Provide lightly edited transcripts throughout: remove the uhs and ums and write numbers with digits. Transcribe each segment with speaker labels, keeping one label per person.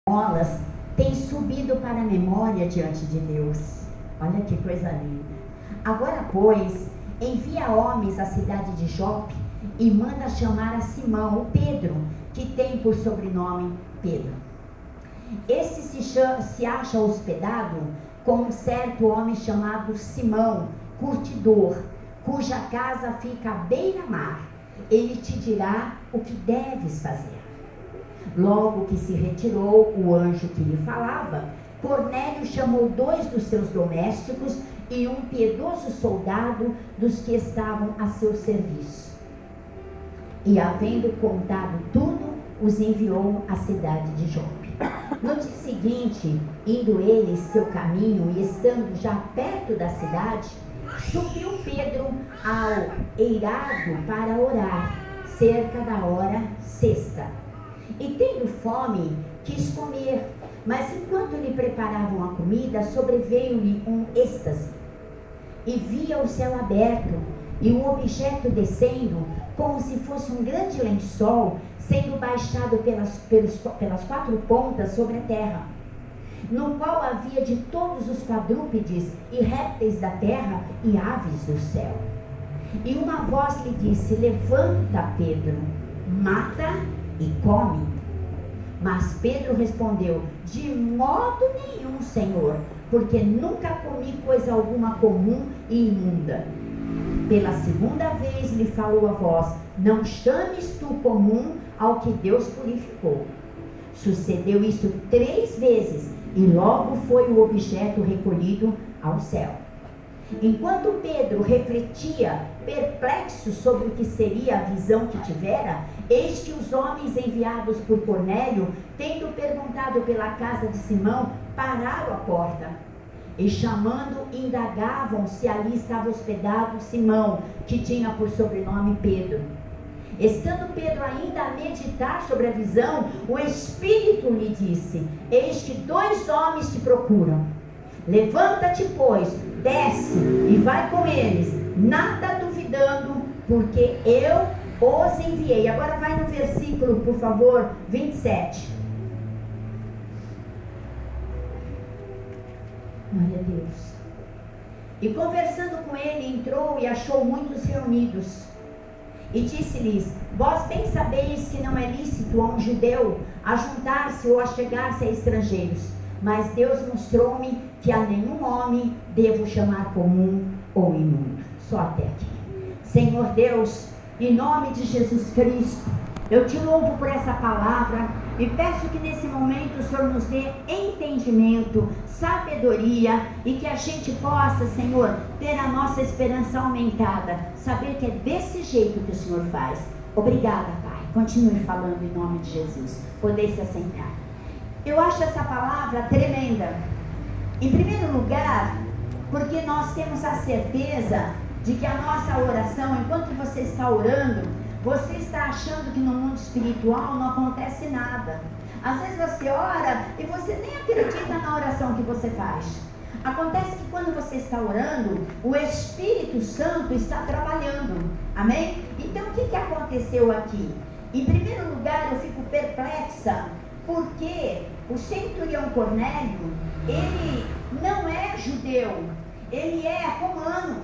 Speaker 1: esmolas tem subido para a memória diante de Deus. Olha que coisa linda. Agora, pois, envia homens à cidade de Jope e manda chamar a Simão, o Pedro, que tem por sobrenome Pedro. Este se acha hospedado com um certo homem chamado Simão, curtidor, cuja casa fica à beira-mar. Ele te dirá o que deves fazer. Logo que se retirou o anjo que lhe falava, Cornélio chamou 2 dos seus domésticos e um piedoso soldado dos que estavam a seu serviço. E, havendo contado tudo, os enviou à cidade de Jope. No dia seguinte, indo eles seu caminho e estando já perto da cidade, subiu Pedro ao eirado para orar, cerca da hora sexta. E tendo fome, quis comer, mas enquanto lhe preparavam a comida, sobreveio-lhe um êxtase. E via o céu aberto, e um objeto descendo, como se fosse um grande lençol, sendo baixado pelas 4 pontas sobre a terra, no qual havia de todos os quadrúpedes e répteis da terra e aves do céu. E uma voz lhe disse: levanta, Pedro, mata e come. Mas Pedro respondeu: de modo nenhum, Senhor, porque nunca comi coisa alguma comum e imunda. Pela segunda vez lhe falou a voz: não chames tu comum ao que Deus purificou. Sucedeu isto 3 vezes, e logo foi o objeto recolhido ao céu. Enquanto Pedro refletia, perplexo sobre o que seria a visão que tivera, eis que os homens enviados por Cornélio, tendo perguntado pela casa de Simão, pararam a porta. E chamando, indagavam se ali estava hospedado Simão, que tinha por sobrenome Pedro. Estando Pedro ainda a meditar sobre a visão, o Espírito lhe disse: eis que 2 homens te procuram. Levanta-te, pois, desce e vai com eles, nada duvidando, porque eu os enviei. Agora vai no versículo, por favor, 27. Glória a Deus. E conversando com ele, entrou e achou muitos reunidos. E disse-lhes: vós bem sabeis que não é lícito a um judeu ajuntar-se ou achegar-se a estrangeiros, mas Deus mostrou-me que a nenhum homem devo chamar comum ou imundo. Só até aqui. Senhor Deus, em nome de Jesus Cristo, eu te louvo por essa palavra e peço que nesse momento o Senhor nos dê entendimento, sabedoria e que a gente possa, Senhor, ter a nossa esperança aumentada, saber que é desse jeito que o Senhor faz. Obrigada, Pai. Continue falando em nome de Jesus. Poder se assentar. Eu acho essa palavra tremenda. Em primeiro lugar, porque nós temos a certeza de que a nossa oração, enquanto você está orando, você está achando que no mundo espiritual não acontece nada. Às vezes você ora e você nem acredita na oração que você faz. Acontece que quando você está orando, o Espírito Santo está trabalhando. Amém? Então o que aconteceu aqui? Em primeiro lugar, eu fico perplexa, porque o centurião Cornélio, ele não é judeu, ele é romano.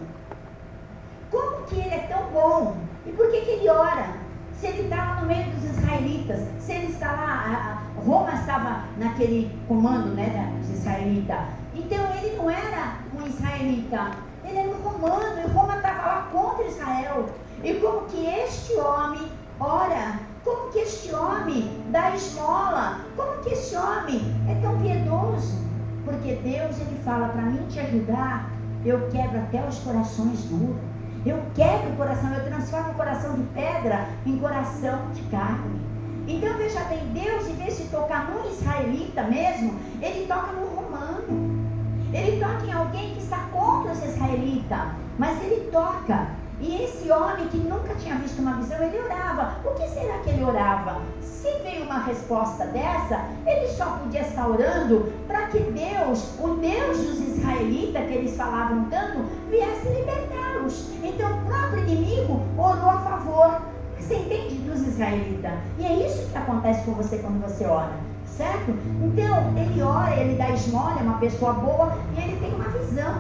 Speaker 1: Como que ele é tão bom? E por que ele ora? Se ele está lá no meio dos israelitas, se ele está lá, Roma estava naquele comando, né, dos israelitas. Então ele não era um israelita, ele era um romano, e Roma estava lá contra Israel. E como que este homem ora? Como que este homem dá esmola? Como que este homem é tão piedoso? Porque Deus, ele fala: para mim te ajudar, eu quebro até os corações duros. Eu quebro o coração, eu transformo o coração de pedra em coração de carne. Então veja bem, Deus, em vez de tocar no israelita mesmo, ele toca no romano. Ele toca em alguém que está contra os israelitas, mas ele toca. E esse homem que nunca tinha visto uma visão, ele orava. O que será que ele orava? Se veio uma resposta dessa, ele só podia estar orando para que Deus, o Deus dos israelitas, que eles falavam tanto, viesse libertá-los. Então o próprio inimigo orou a favor. Você entende? Dos israelitas. E é isso que acontece com você quando você ora. certo? Então, ele ora, ele dá esmola, é uma pessoa boa, e ele tem uma visão.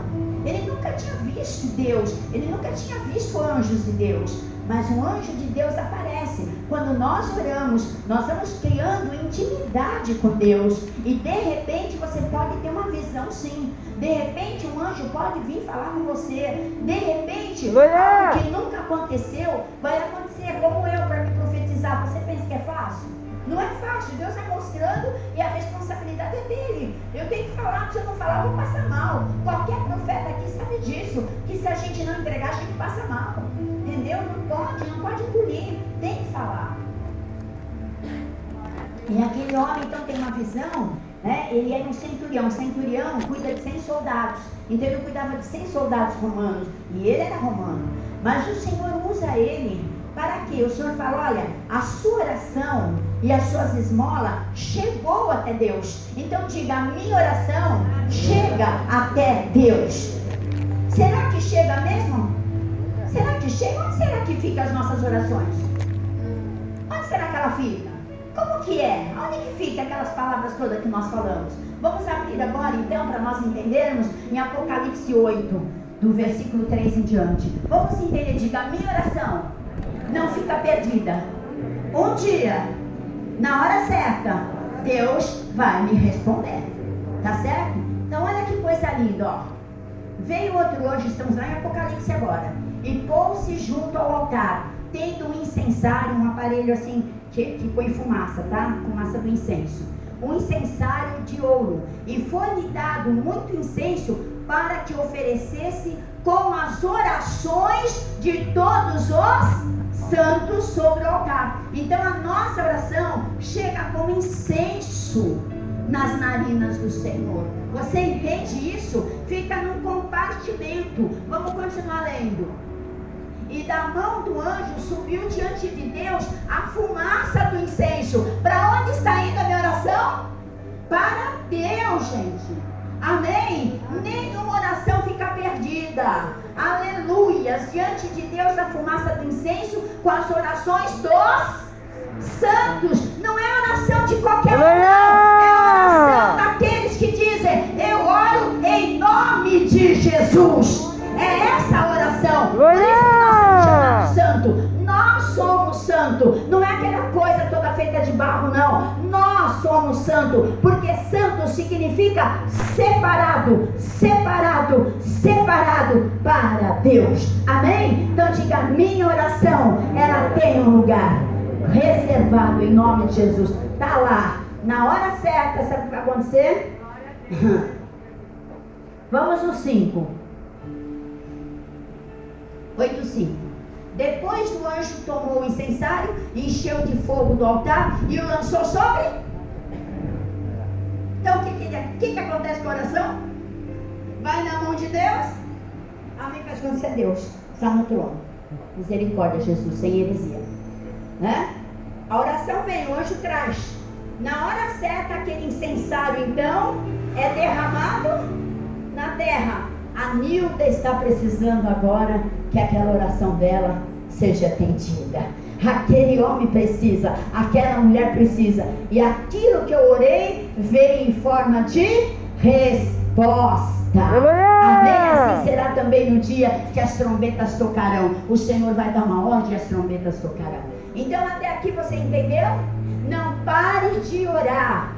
Speaker 1: Ele nunca tinha visto Deus, ele nunca tinha visto anjos de Deus, mas um anjo de Deus aparece. Quando nós oramos, nós vamos criando intimidade com Deus, e de repente você pode ter uma visão, sim. De repente um anjo pode vir falar com você. De repente, algo que nunca aconteceu, vai acontecer, como eu, para me profetizar. Você pensa que é fácil? Não é fácil, Deus vai mostrando e a responsabilidade é dele. Eu tenho que falar, se eu não falar, eu vou passar mal. Qualquer profeta aqui sabe disso, que se a gente não entregar, a gente passa mal. Entendeu? Não pode engolir, tem que falar. E aquele homem então tem uma visão, né? Ele era um centurião. Um centurião cuida de 100 soldados. Então ele cuidava de 100 soldados romanos. E ele era romano. Mas o Senhor usa ele para quê? O Senhor fala, olha, a sua oração e as suas esmolas chegou até Deus. Então diga, a minha oração chega até Deus. Será que chega mesmo? Será que chega? Onde será que fica as nossas orações? Onde será que ela fica? Como que é? Onde que fica aquelas palavras todas que nós falamos? Vamos abrir agora então para nós entendermos em Apocalipse 8, do versículo 3 em diante. Vamos entender, diga, a minha oração não fica perdida. Um dia, na hora certa, Deus vai me responder. Tá certo? Então olha que coisa linda, ó. Veio outro anjo, estamos lá em Apocalipse agora, e pôs-se junto ao altar, tendo um incensário, um aparelho assim, que põe fumaça, tá? Fumaça do incenso. Um incensário de ouro. E foi-lhe dado muito incenso para que oferecesse com as orações de todos os santos sobre o altar. Então a nossa oração chega como incenso nas narinas do Senhor. Você entende isso? Fica num compartimento. Vamos continuar lendo. E da mão do anjo subiu diante de Deus a fumaça do incenso. Para onde está indo a minha oração? Para Deus, gente. Amém? Nenhuma oração fica perdida. Aleluias. Diante de Deus a fumaça do incenso com as orações dos santos. Não é oração de qualquer um, não. É oração daqueles que dizem, eu oro em nome de Jesus. É essa oração. Por isso que nós somos chamados santo. Nós somos santo. Não é aquela coisa toda feita de barro, não. Nós somos santo. Porque santo significa separado, separado, separado para Deus. Amém? Então diga, minha oração, ela tem um lugar reservado em nome de Jesus. Está lá. Na hora certa, sabe o que vai acontecer? Vamos no 5. 8:5. Depois o anjo tomou o incensário, encheu de fogo do altar e o lançou sobre. Então o que acontece com a oração? Vai na mão de Deus. Amém? Faz acontecer Deus. Está no trono. Misericórdia, Jesus, sem heresia. Né? A oração vem, o anjo traz. Na hora certa, aquele incensário então é derramado na terra. A Nilda está precisando agora que aquela oração dela seja atendida. Aquele homem precisa, aquela mulher precisa. E aquilo que eu orei veio em forma de resposta. Amém? Assim será também no dia que as trombetas tocarão. O Senhor vai dar uma ordem e as trombetas tocarão. Então até aqui você entendeu? Não pare de orar.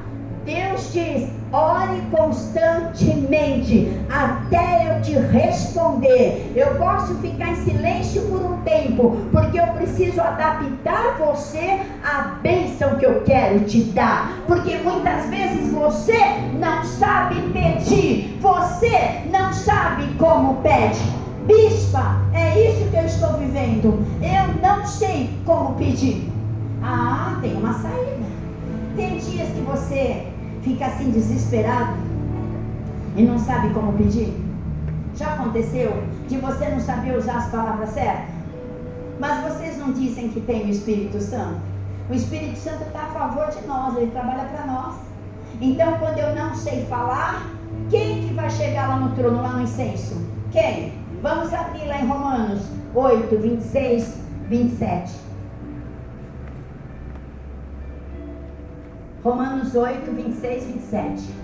Speaker 1: Deus diz, ore constantemente até eu te responder. Eu posso ficar em silêncio por um tempo, porque eu preciso adaptar você à bênção que eu quero te dar. Porque muitas vezes você não sabe pedir, você não sabe como pede. Bispa, é isso que eu estou vivendo. Eu não sei como pedir. Ah, tem uma saída. Tem dias que você fica assim desesperado e não sabe como pedir. Já aconteceu de você não saber usar as palavras certas? Mas vocês não dizem que tem o Espírito Santo? O Espírito Santo está a favor de nós, ele trabalha para nós. Então quando eu não sei falar, quem que vai chegar lá no trono, lá no incenso? Quem? Vamos abrir lá em Romanos 8, 26, 27. Romanos 8, 26, 27.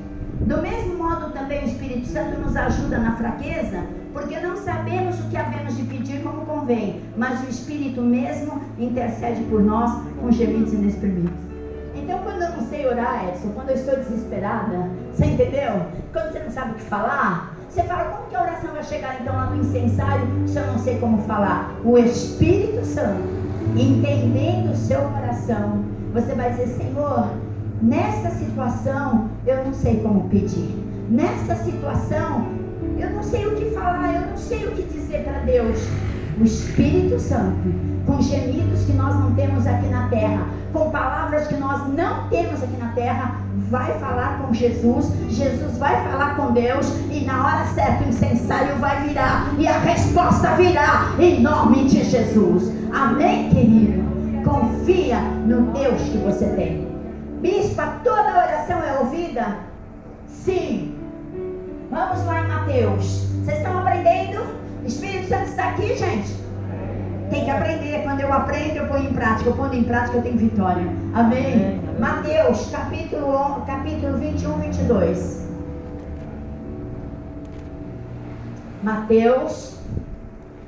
Speaker 1: Do mesmo modo também o Espírito Santo nos ajuda na fraqueza, porque não sabemos o que havemos de pedir como convém, mas o Espírito mesmo intercede por nós com gemidos inexprimíveis. Então, quando eu não sei orar, Edson, quando eu estou desesperada, você entendeu? Quando você não sabe o que falar, você fala, como que a oração vai chegar então lá no incensário se eu não sei como falar? O Espírito Santo, entendendo o seu coração, você vai dizer, Senhor, nesta situação eu não sei como pedir. Nessa situação eu não sei o que falar, eu não sei o que dizer para Deus. O Espírito Santo, com gemidos que nós não temos aqui na terra, com palavras que nós não temos aqui na terra, vai falar com Jesus, Jesus vai falar com Deus, e na hora certa o incensário vai virar, e a resposta virá, em nome de Jesus. Amém, querido? Confia no Deus que você tem. Bispa, toda oração é ouvida? Sim. Vamos lá em Mateus. Vocês estão aprendendo? O Espírito Santo está aqui, gente? Tem que aprender. Quando eu aprendo, eu ponho em prática. Eu ponho em prática, eu tenho vitória. Amém? Mateus, capítulo 21, 22. Mateus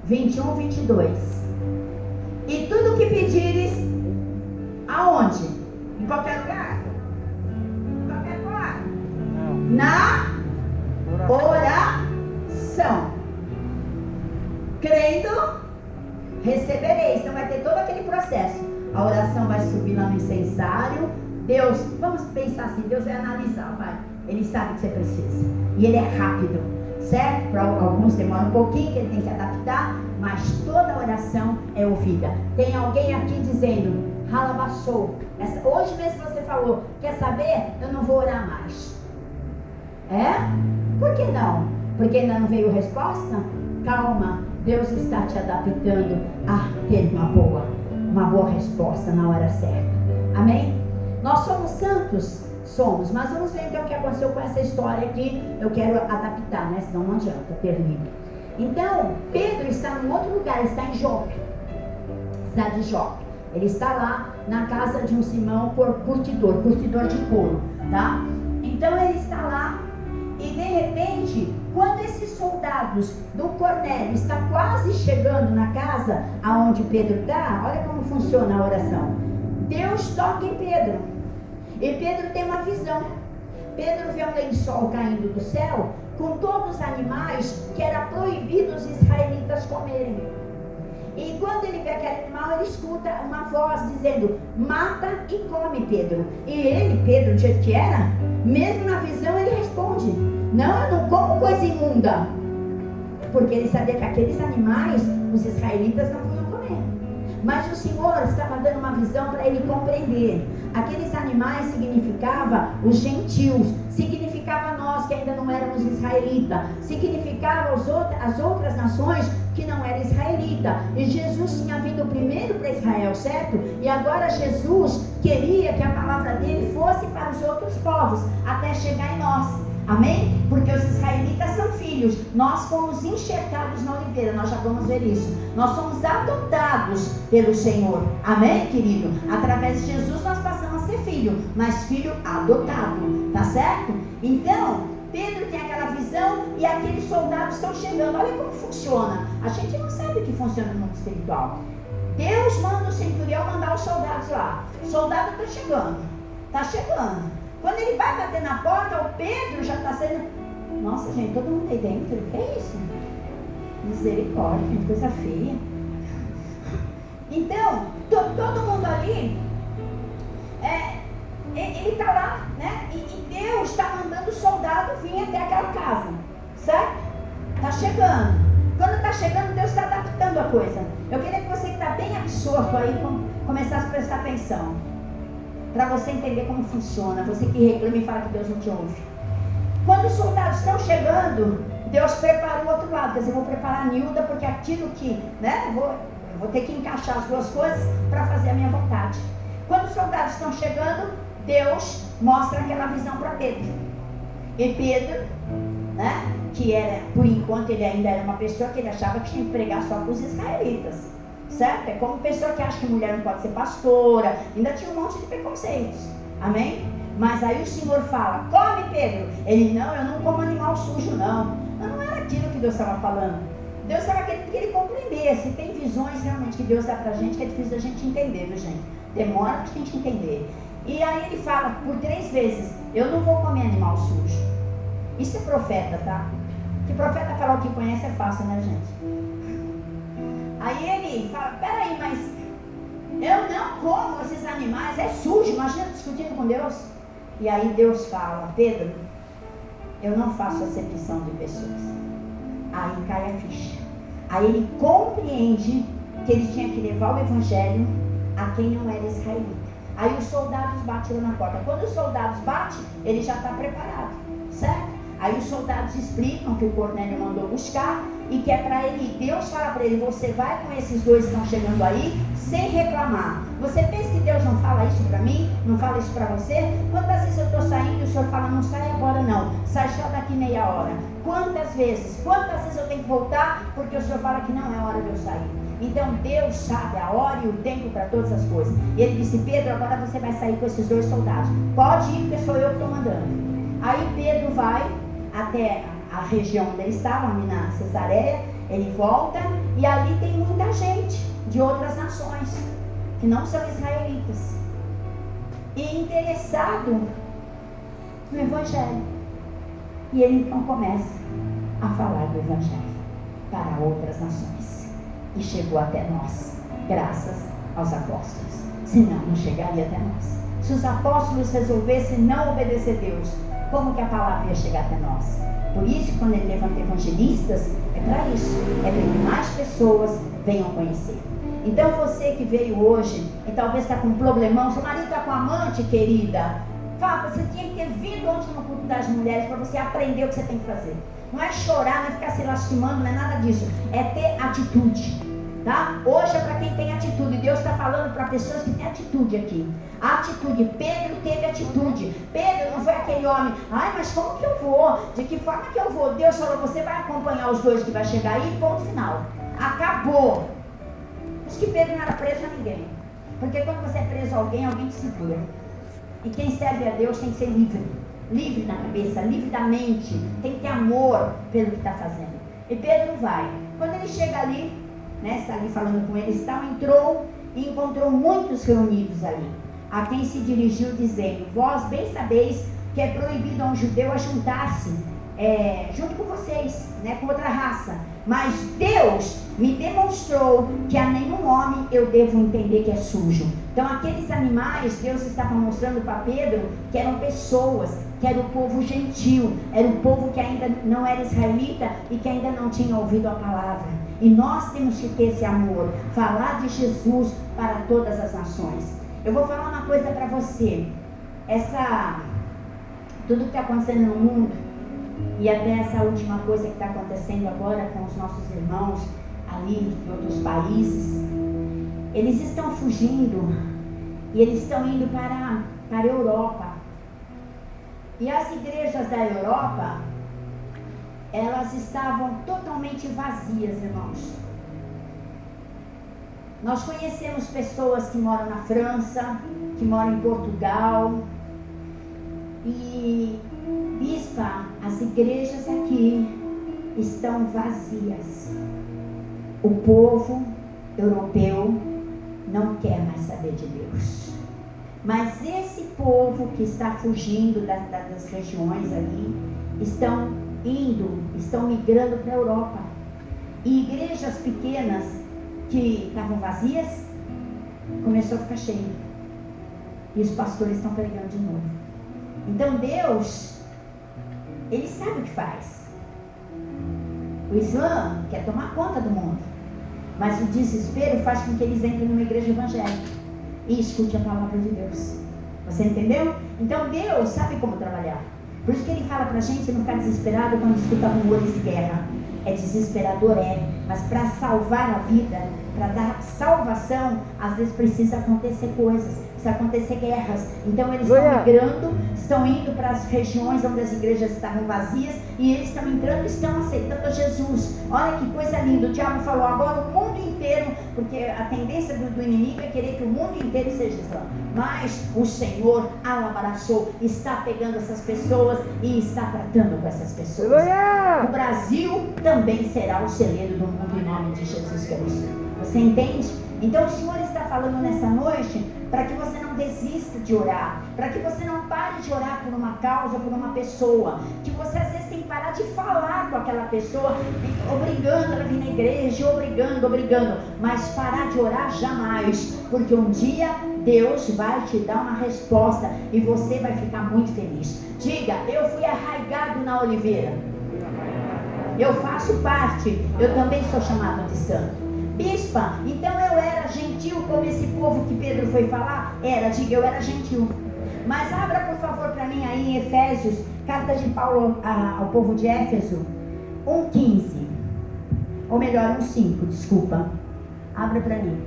Speaker 1: 21, 22. E tudo que pedires, aonde? Em qualquer lugar? Em qualquer lugar? Na oração. Crendo, recebereis. Então vai ter todo aquele processo. A oração vai subir lá no incensário. Deus, vamos pensar assim, Deus vai analisar, vai. Ele sabe o que você precisa. E Ele é rápido, certo? Para alguns demora um pouquinho, que Ele tem que adaptar, mas toda oração é ouvida. Tem alguém aqui dizendo, ralabassou. Hoje mesmo você falou, quer saber? Eu não vou orar mais. É? Por que não? Porque ainda não veio resposta? Calma, Deus está te adaptando a ter uma boa resposta na hora certa. Amém? Nós somos santos? Somos, mas vamos ver então o que aconteceu com essa história aqui. Eu quero adaptar, né? Senão não adianta ter lido. Então, Pedro está num outro lugar, está em Jope, cidade de Jope. Ele está lá na casa de um Simão curtidor de couro, tá? Então ele está lá e de repente, quando esses soldados do Cornélio estão quase chegando na casa aonde Pedro está, olha como funciona a oração. Deus toca em Pedro e Pedro tem uma visão. Pedro vê um lençol caindo do céu com todos os animais que era proibido os israelitas comerem. E quando ele vê aquele animal, ele escuta uma voz dizendo, mata e come, Pedro. E ele, Pedro, do jeito que era, mesmo na visão, ele responde, não, eu não como coisa imunda. Porque ele sabia que aqueles animais, os israelitas não podiam comer. Mas o Senhor estava dando uma visão para ele compreender. Aqueles animais significavam os gentios, significava nós que ainda não éramos israelitas, significava as outras nações que não eram israelitas. E Jesus tinha vindo primeiro para Israel, certo? E agora Jesus queria que a palavra dele fosse para os outros povos, até chegar em nós. Amém? Porque os israelitas são filhos. Nós fomos enxertados na oliveira. Nós já vamos ver isso. Nós somos adotados pelo Senhor. Amém, querido? Através de Jesus nós passamos a ser filho. Mas filho adotado. Tá certo? Então, Pedro tem aquela visão e aqueles soldados estão chegando. Olha como funciona. A gente não sabe o que funciona no mundo espiritual. Deus manda o centurião mandar os soldados lá. O soldado está chegando. Está chegando. Quando ele vai bater na porta, o Pedro já está sendo... Nossa, gente, todo mundo aí dentro. O que é isso? Misericórdia, gente, coisa feia. Então, todo mundo ali, ele está lá, né? E Deus está mandando o soldado vir até aquela casa, certo? Está chegando. Quando está chegando, Deus está adaptando a coisa. Eu queria que você que está bem absorto aí, começasse a prestar atenção. Para você entender como funciona. Você que reclama e fala que Deus não te ouve. Quando os soldados estão chegando, Deus prepara o outro lado. Quer dizer, eu vou preparar a Nilda, porque aquilo que, né, eu vou ter que encaixar as duas coisas para fazer a minha vontade. Quando os soldados estão chegando, Deus mostra aquela visão para Pedro. E Pedro, né, que era, por enquanto ele ainda era uma pessoa que ele achava que tinha que pregar só para os israelitas. Certo? É como pessoa que acha que mulher não pode ser pastora. Ainda tinha um monte de preconceitos. Amém? Mas aí o Senhor fala, come, Pedro. Ele, não, eu não como animal sujo, não. Mas não era aquilo que Deus estava falando. Deus estava querendo que ele compreendesse. Tem visões realmente que Deus dá pra gente que é difícil da gente entender, viu, gente? Demora pra gente entender. E aí ele fala por 3 vezes, eu não vou comer animal sujo. Isso é profeta, tá? Que profeta falar o que conhece é fácil, né, gente? Aí ele fala, peraí, mas eu não como esses animais, é sujo. Imagina discutindo com Deus. E aí Deus fala, Pedro, eu não faço acepção de pessoas. Aí cai a ficha. Aí ele compreende que ele tinha que levar o evangelho a quem não era israelita. Aí os soldados batem na porta. Quando os soldados batem, ele já está preparado, certo? Aí os soldados explicam que o Cornélio mandou buscar e que é para ele, Deus fala para ele, você vai com esses 2 que estão chegando aí, sem reclamar. Você pensa que Deus não fala isso para mim? Não fala isso para você? Quantas vezes eu estou saindo e o Senhor fala, não sai agora não, sai só daqui meia hora. Quantas vezes eu tenho que voltar porque o Senhor fala que não é hora de eu sair? Então Deus sabe a hora e o tempo para todas as coisas. E ele disse, Pedro, agora você vai sair com esses 2 soldados. Pode ir porque sou eu que estou mandando. Aí Pedro vai até a região onde ele estava, ali na Cesareia, ele volta e ali tem muita gente de outras nações que não são israelitas e interessado no evangelho. E ele então começa a falar do evangelho para outras nações e chegou até nós, graças aos apóstolos. Senão não chegaria até nós. Se os apóstolos resolvessem não obedecer a Deus, como que a palavra ia chegar até nós? Por isso que quando ele levanta evangelistas, é para isso, é para que mais pessoas venham conhecer. Então você que veio hoje e talvez está com um problemão, seu marido está com amante, querida, fala, você tinha que ter vindo ontem no culto das mulheres para você aprender o que você tem que fazer. Não é chorar, não é ficar se lastimando, não é nada disso, é ter atitude, tá? Hoje é para quem tem atitude. Deus está falando para pessoas que têm atitude aqui. Atitude. Pedro teve atitude. Pedro não foi aquele homem, ai, mas como que eu vou? De que forma que eu vou? Deus falou, você vai acompanhar os 2 que vai chegar aí, ponto final. Acabou. Acho que Pedro não era preso a ninguém. Porque quando você é preso a alguém, alguém te segura. E quem serve a Deus tem que ser livre. Livre na cabeça, livre da mente. Tem que ter amor pelo que está fazendo. E Pedro vai. Quando ele chega ali, né, está ali falando com eles, entrou e encontrou muitos reunidos ali, a quem se dirigiu dizendo, vós bem sabeis que é proibido a um judeu a juntar-se junto com vocês, né, com outra raça, mas Deus me demonstrou que a nenhum homem eu devo entender que é sujo. Então aqueles animais, Deus estava mostrando para Pedro que eram pessoas, que era o povo gentil, era o povo que ainda não era israelita e que ainda não tinha ouvido a palavra. E nós temos que ter esse amor, falar de Jesus para todas as nações. Eu vou falar uma coisa para você, tudo que está acontecendo no mundo, e até essa última coisa que está acontecendo agora com os nossos irmãos ali de outros países, eles estão fugindo e eles estão indo para a Europa. E as igrejas da Europa, elas estavam totalmente vazias, irmãos. Nós conhecemos pessoas que moram na França, que moram em Portugal. E, bispa, as igrejas aqui estão vazias. O povo europeu não quer mais saber de Deus. Mas esse povo que está fugindo das regiões ali, estão migrando para a Europa. E igrejas pequenas que estavam vazias, começou a ficar cheio. E os pastores estão pregando de novo. Então Deus, Ele sabe o que faz. O Islã quer tomar conta do mundo, mas o desespero faz com que eles entrem numa igreja evangélica e escute a palavra de Deus. Você entendeu? Então Deus sabe como trabalhar. Por isso que Ele fala pra gente não ficar desesperado quando escuta rumores de guerra. É desesperador, mas para salvar a vida para dar salvação, às vezes precisa acontecer coisas, precisa acontecer guerras. Então eles estão migrando, estão indo para as regiões onde as igrejas estavam vazias, e eles estão entrando e estão aceitando Jesus. Olha que coisa linda. O diabo falou: agora o mundo inteiro, porque a tendência do inimigo é querer que o mundo inteiro seja islâmico. Mas o Senhor, alabarachou, está pegando essas pessoas e está tratando com essas pessoas. O Brasil também será o celeiro do mundo, em nome de Jesus Cristo. Você entende? Então o Senhor está falando nessa noite para que você não desista de orar, para que você não pare de orar por uma causa, por uma pessoa, que você às vezes tem que parar de falar com aquela pessoa, obrigando ela a vir na igreja, obrigando, mas parar de orar jamais, porque um dia Deus vai te dar uma resposta e você vai ficar muito feliz. Diga: eu fui arraigado na oliveira, eu faço parte, eu também sou chamado de santo. Bispa, então eu era gentil como esse povo que Pedro foi falar? Era, diga: eu era gentil. Mas abra por favor para mim aí em Efésios, carta de Paulo ao povo de Éfeso, 1:15, ou melhor, 1:5, desculpa. Abra para mim.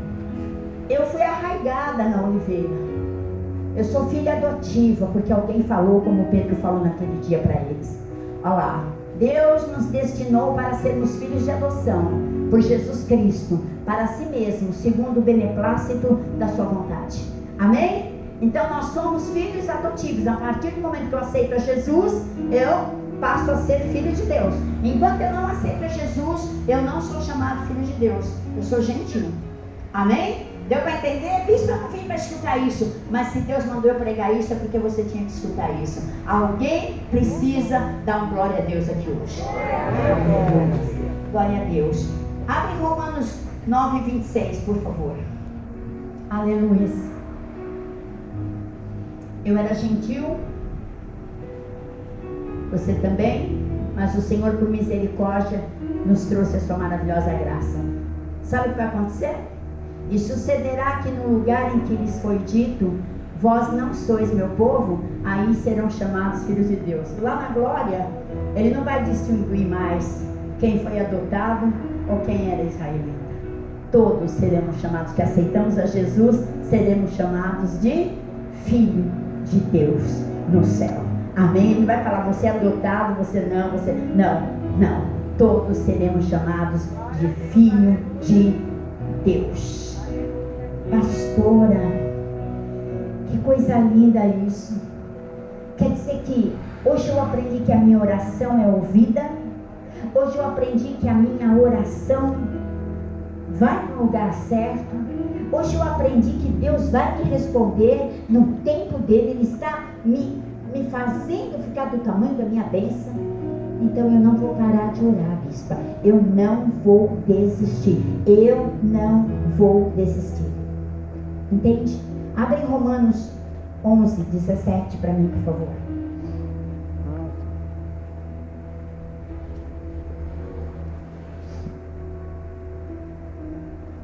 Speaker 1: Eu fui arraigada na oliveira, eu sou filha adotiva, porque alguém falou como Pedro falou naquele dia para eles. Olha lá, Deus nos destinou para sermos filhos de adoção por Jesus Cristo, para si mesmo, segundo o beneplácito da sua vontade. Amém? Então nós somos filhos adotivos. A partir do momento que eu aceito a Jesus, eu passo a ser filho de Deus. Enquanto eu não aceito a Jesus, eu não sou chamado filho de Deus, eu sou gentil. Amém? Deu para entender? Bispo, eu não vim para escutar isso, mas se Deus mandou eu pregar isso, é porque você tinha que escutar isso. Alguém precisa dar um glória a Deus aqui hoje. Glória a Deus. Abre Romanos 9:26, por favor. Aleluia. Eu era gentil, você também, mas o Senhor, por misericórdia, nos trouxe a sua maravilhosa graça. Sabe o que vai acontecer? E sucederá que no lugar em que lhes foi dito: vós não sois meu povo, aí serão chamados filhos de Deus. Lá na glória, ele não vai distinguir mais quem foi adotado ou quem era israelita. Todos seremos chamados, que aceitamos a Jesus, seremos chamados de filho de Deus no céu. Amém? Ele vai falar: você é adotado, você não, você... Não. Todos seremos chamados de filho de Deus. Pastora, que coisa linda isso. Quer dizer que hoje eu aprendi que a minha oração é ouvida. Hoje eu aprendi que a minha oração vai no lugar certo. Hoje eu aprendi que Deus vai me responder no tempo dele. Ele está me fazendo ficar do tamanho da minha bênção. Então eu não vou parar de orar, bispa. Eu não vou desistir. Eu não vou desistir. Entende? Abre Romanos 11:17 para mim, por favor.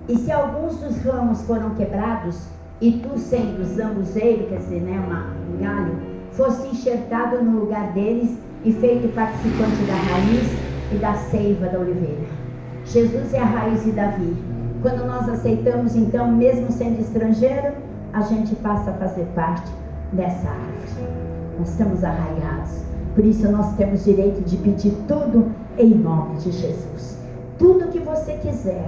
Speaker 1: E se alguns dos ramos foram quebrados, e tu, sendo zambuzeiro, quer dizer, um galho, foste enxertado no lugar deles e feito participante da raiz e da seiva da oliveira. Jesus é a raiz de Davi. Quando nós aceitamos, então, mesmo sendo estrangeiro, a gente passa a fazer parte dessa árvore. Nós estamos arraigados. Por isso nós temos direito de pedir tudo em nome de Jesus. Tudo que você quiser.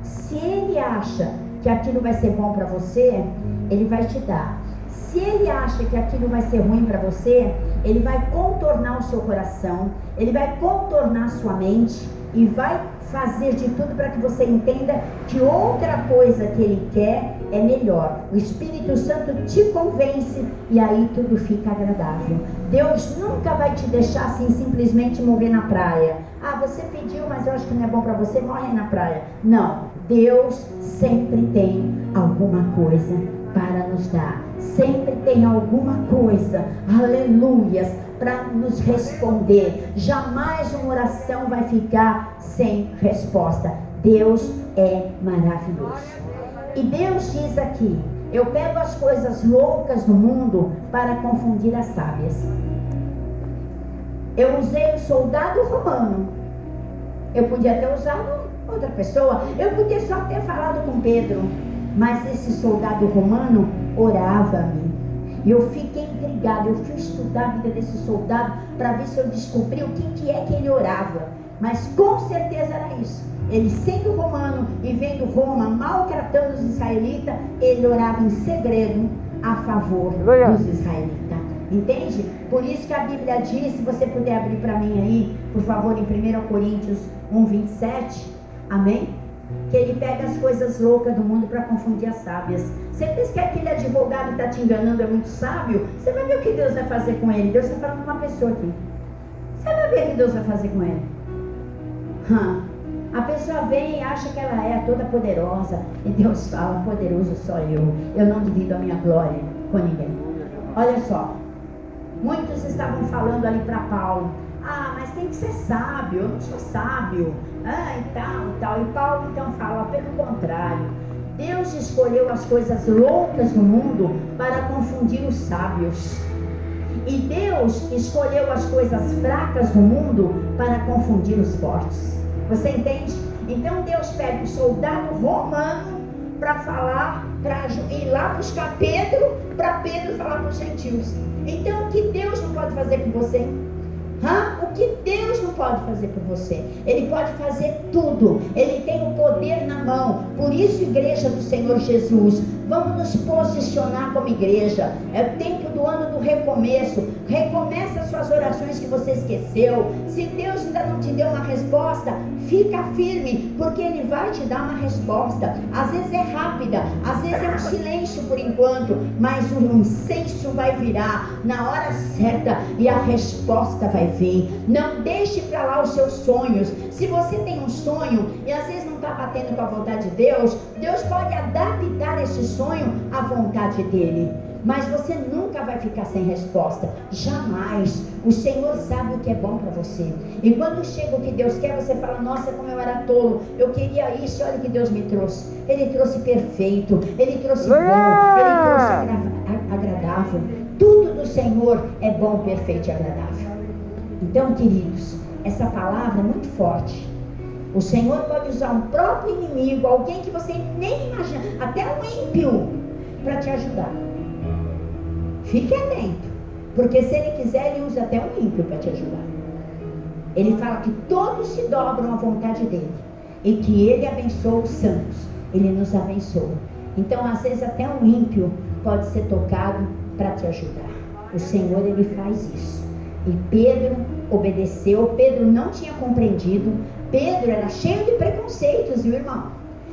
Speaker 1: Se ele acha que aquilo vai ser bom para você, ele vai te dar. Se ele acha que aquilo vai ser ruim para você, ele vai contornar o seu coração, ele vai contornar a sua mente e vai fazer de tudo para que você entenda que outra coisa que ele quer é melhor. O Espírito Santo te convence e aí tudo fica agradável. Deus nunca vai te deixar assim simplesmente morrer na praia. Ah, você pediu, mas eu acho que não é bom para você, morre na praia. Não, Deus sempre tem alguma coisa para nos dar. Sempre tem alguma coisa, aleluias, para nos responder. Jamais uma oração vai ficar sem resposta. Deus é maravilhoso. E Deus diz aqui: eu pego as coisas loucas do mundo para confundir as sábias. Eu usei o soldado romano. Eu podia ter usado outra pessoa. Eu podia só ter falado com Pedro, mas esse soldado romano orava-me. E eu fiquei intrigada, eu fui estudar a vida desse soldado para ver se eu descobri o que é que ele orava. Mas com certeza era isso. Ele sendo romano e vendo Roma maltratando os israelitas, ele orava em segredo a favor dos israelitas. Entende? Por isso que a Bíblia diz, se você puder abrir para mim aí, por favor, em 1 Coríntios 1:27, amém? Que ele pega as coisas loucas do mundo para confundir as sábias. Você pensa que aquele advogado está te enganando, é muito sábio? Você vai ver o que Deus vai fazer com ele. Deus está falando com uma pessoa aqui. Você vai ver o que Deus vai fazer com ele. A pessoa vem e acha que ela é toda poderosa. E Deus fala, poderoso sou eu. Eu não divido a minha glória com ninguém. Olha só. Muitos estavam falando ali para Paulo. Mas tem que ser sábio, eu não sou sábio. E tal. E Paulo então fala, pelo contrário. Deus escolheu as coisas loucas do mundo para confundir os sábios. E Deus escolheu as coisas fracas do mundo para confundir os fortes. Você entende? Então Deus pega o soldado romano para falar, para ir lá buscar Pedro, para Pedro falar para os gentios. Então o que Deus não pode fazer com você? O que Deus não pode fazer por você? Ele pode fazer tudo. Ele tem o poder na mão. Por isso, igreja do Senhor Jesus, vamos nos posicionar como igreja. É o tempo do ano do recomeço. Recomeça as suas orações que você esqueceu. Se Deus ainda não te deu uma resposta, fica firme, porque Ele vai te dar uma resposta. Às vezes é rápida, às vezes é um silêncio por enquanto, mas o incenso vai virar na hora certa e a resposta vai vir. Não deixe para lá os seus sonhos. Se você tem um sonho e às vezes não está batendo com a vontade de Deus, Deus pode adaptar esse sonho à vontade dele. Mas você nunca vai ficar sem resposta, jamais. O Senhor sabe o que é bom para você. E quando chega o que Deus quer, você fala, nossa, como eu era tolo, eu queria isso, olha o que Deus me trouxe. Ele trouxe perfeito, Ele trouxe bom, Ele trouxe agradável. Tudo do Senhor é bom, perfeito e agradável. Então, queridos, essa palavra é muito forte. O Senhor pode usar um próprio inimigo, alguém que você nem imagina, até um ímpio, para te ajudar. Fique atento, porque se Ele quiser, Ele usa até um ímpio para te ajudar. Ele fala que todos se dobram à vontade dEle e que Ele abençoa os santos. Ele nos abençoa. Então, às vezes, até um ímpio pode ser tocado para te ajudar. O Senhor, Ele faz isso. E Pedro obedeceu. Pedro não tinha compreendido. Pedro era cheio de preconceitos, viu, irmão?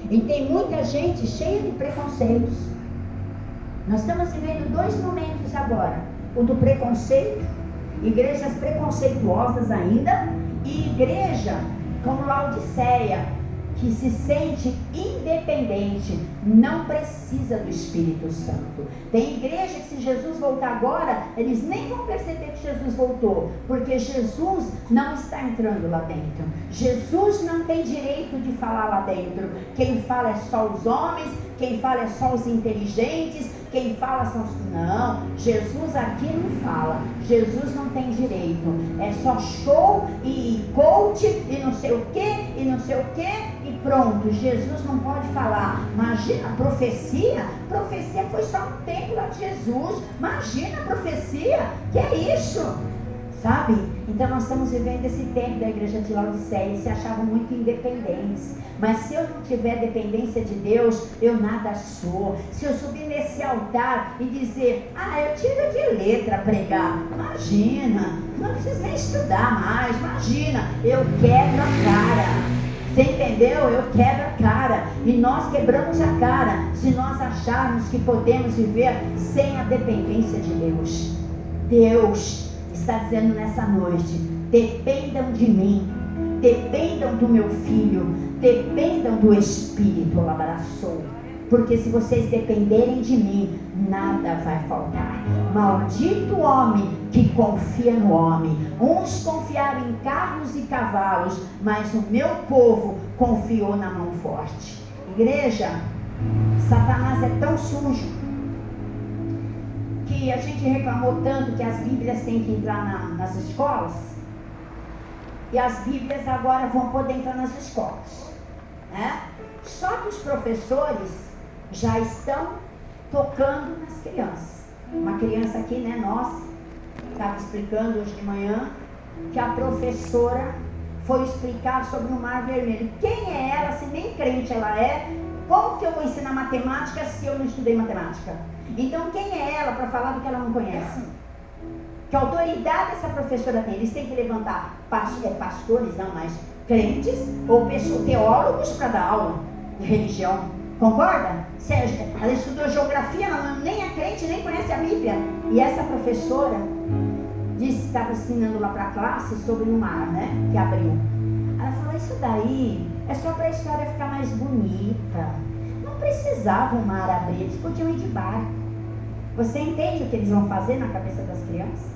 Speaker 1: E tem muita gente cheia de preconceitos. Nós estamos vivendo dois momentos agora. O do preconceito, igrejas preconceituosas ainda, e igreja como Laodiceia, que se sente independente, não precisa do Espírito Santo. Tem igreja que, se Jesus voltar agora, eles nem vão perceber que Jesus voltou, porque Jesus não está entrando lá dentro. Jesus não tem direito de falar lá dentro. Quem fala é só os homens, quem fala é só os inteligentes, quem fala são os... Não, Jesus aqui não fala. Jesus não tem direito. É só show e coach e não sei o que, e não sei o que, e pronto. Jesus não pode falar. Imagina, profecia foi só um tempo lá de Jesus. Imagina a profecia, que é isso? Sabe? Então nós estamos vivendo esse tempo da igreja de Laodiceia. Eles se achavam muito independentes. Mas se eu não tiver dependência de Deus, eu nada sou. Se eu subir nesse altar e dizer, eu tiro de letra pregar, imagina, não preciso nem estudar mais, imagina, eu quebro a cara. Você entendeu? Eu quebro a cara. E nós quebramos a cara se nós acharmos que podemos viver sem a dependência de Deus. Deus está dizendo nessa noite, dependam de mim, dependam do meu filho, dependam do Espírito, abraçou. Porque se vocês dependerem de mim, nada vai faltar. Maldito o homem que confia no homem. Uns confiaram em carros e cavalos, mas o meu povo confiou na mão forte. Igreja, Satanás é tão sujo que a gente reclamou tanto que as Bíblias têm que entrar nas escolas. E as Bíblias agora vão poder entrar nas escolas. né? Só que os professores já estão tocando nas crianças. Uma criança aqui, né, nossa, estava explicando hoje de manhã que a professora foi explicar sobre o Mar Vermelho. Quem é ela, se nem crente ela é? Como que eu vou ensinar matemática se eu não estudei matemática? Então quem é ela para falar do que ela não conhece? Que autoridade essa professora tem? Eles têm que levantar pastores, não, mas crentes ou teólogos para dar aula de religião. Concorda? Ela estudou geografia, ela nem é crente, nem conhece a Bíblia. E essa professora disse que estava ensinando lá para a classe sobre o mar, né? Que abriu. Ela falou, isso daí é só para a história ficar mais bonita. Não precisava o mar abrir, eles podiam ir de barco. Você entende o que eles vão fazer na cabeça das crianças?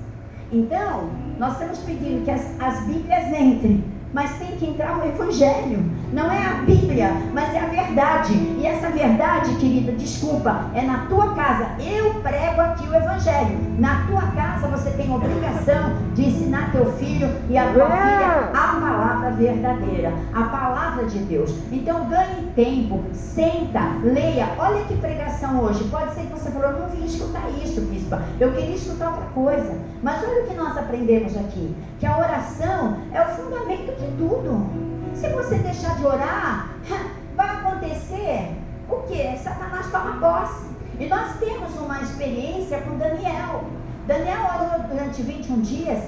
Speaker 1: Então, nós estamos pedindo que as Bíblias entrem, mas tem que entrar o Evangelho. Não é a Bíblia, mas é a verdade. E essa verdade, querida, desculpa, é na tua casa. Eu prego aqui o Evangelho. Na tua casa você tem a obrigação de ensinar teu filho e a tua filha a palavra verdadeira, a palavra de Deus. Então ganhe tempo, senta, leia. Olha que pregação hoje. Pode ser que você falou, eu não vim escutar isso, bispa. Eu queria escutar outra coisa. Mas olha o que nós aprendemos aqui, que a oração é o fundamento de tudo. Se você deixar de orar, vai acontecer o que? Satanás toma posse. E nós temos uma experiência com Daniel. Daniel orou durante 21 dias,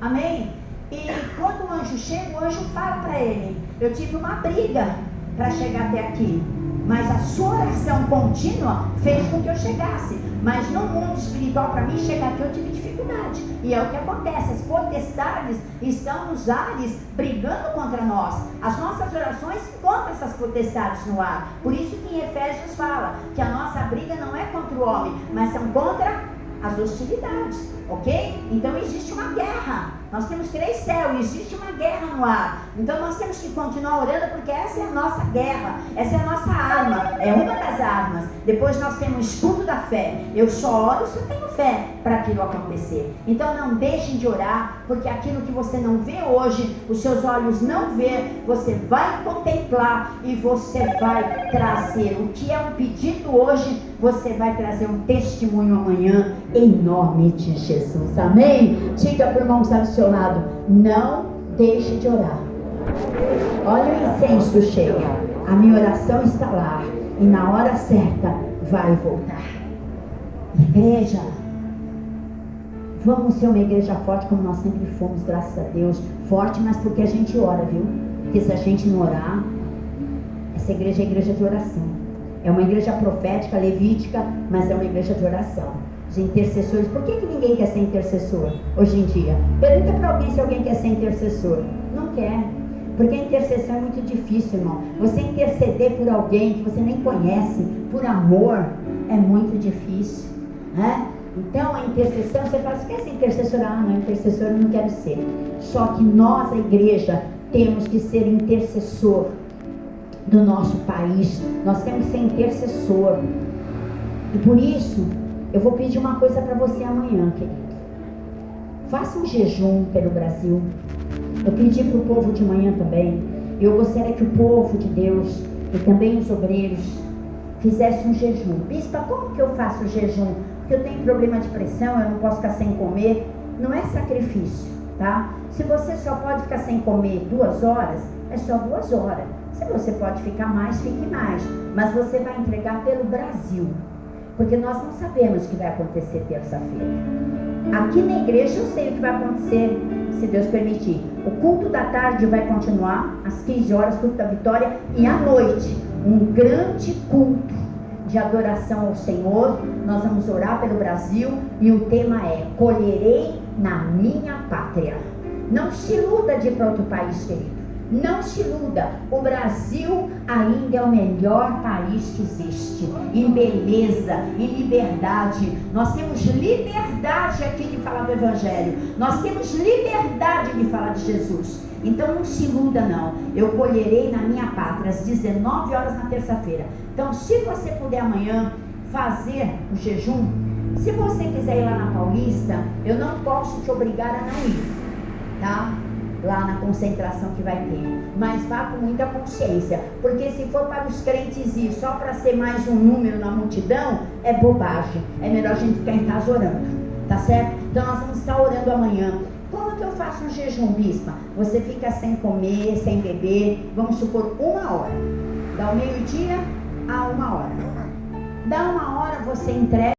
Speaker 1: amém? E quando o anjo chega, o anjo fala para ele, eu tive uma briga para chegar até aqui, mas a sua oração contínua fez com que eu chegasse. Mas no mundo espiritual, para mim chegar aqui, eu tive dificuldade. E é o que acontece, as potestades estão nos ares brigando contra nós. As nossas orações contra essas potestades no ar. Por isso que em Efésios fala que a nossa briga não é contra o homem, mas são contra as hostilidades, ok? Então existe uma guerra. Nós temos 3 céus, existe uma guerra no ar. Então nós temos que continuar orando, porque essa é a nossa guerra, essa é a nossa arma, é uma das armas. Depois nós temos o escudo da fé. Eu só oro se eu tenho fé para aquilo acontecer. Então não deixem de orar, porque aquilo que você não vê hoje, os seus olhos não vê, você vai contemplar e você vai trazer. O que é um pedido hoje, você vai trazer um testemunho amanhã, em nome de Jesus, amém? Diga para o irmão que está do seu lado, não deixe de orar. Olha o incenso chega, a minha oração está lá, e na hora certa vai voltar. Igreja, vamos ser uma igreja forte como nós sempre fomos, graças a Deus. Forte, mas porque a gente ora, viu? Porque se a gente não orar, essa igreja é igreja de oração. É uma igreja profética, levítica, mas é uma igreja de oração. Os intercessores, por que ninguém quer ser intercessor hoje em dia? Pergunta para alguém se alguém quer ser intercessor. Não quer. Porque a intercessão é muito difícil, irmão. Você interceder por alguém que você nem conhece, por amor, é muito difícil, né? Então a intercessão, você fala, você quer ser intercessor? Ah, não, intercessor eu não quero ser. Só que nós, a igreja, temos que ser intercessor do nosso país. Nós temos que ser intercessor. E por isso, eu vou pedir uma coisa para você amanhã, querido. Faça um jejum pelo Brasil. Eu pedi para o povo de manhã também. Eu gostaria que o povo de Deus e também os obreiros fizessem um jejum. Bispa, como que eu faço o jejum? Porque eu tenho problema de pressão, eu não posso ficar sem comer. Não é sacrifício, tá? Se você só pode ficar sem comer 2 horas, é só 2 horas. Se você pode ficar mais, fique mais. Mas você vai entregar pelo Brasil. Porque nós não sabemos o que vai acontecer terça-feira. Aqui na igreja eu sei o que vai acontecer, se Deus permitir. O culto da tarde vai continuar, às 15 horas, culto da vitória. E à noite, um grande culto de adoração ao Senhor. Nós vamos orar pelo Brasil. E o tema é, colherei na minha pátria. Não se iluda de ir para outro país, querido. Não se iluda, o Brasil ainda é o melhor país que existe, em beleza, em liberdade. Nós temos liberdade aqui de falar do Evangelho, nós temos liberdade de falar de Jesus. Então não se iluda não, eu colherei na minha pátria às 19 horas na terça-feira. Então se você puder amanhã fazer o jejum, se você quiser ir lá na Paulista, eu não posso te obrigar a não ir, tá? lá na concentração que vai ter. Mas vá com muita consciência, porque se for para os crentes ir só para ser mais um número na multidão, é bobagem. É melhor a gente ficar em casa orando, tá certo? Então nós vamos estar orando amanhã. Como que eu faço um jejum, bispa? Você fica sem comer, sem beber, vamos supor 1 hora. Dá o meio-dia a 1 hora. Dá 1 hora, você entrega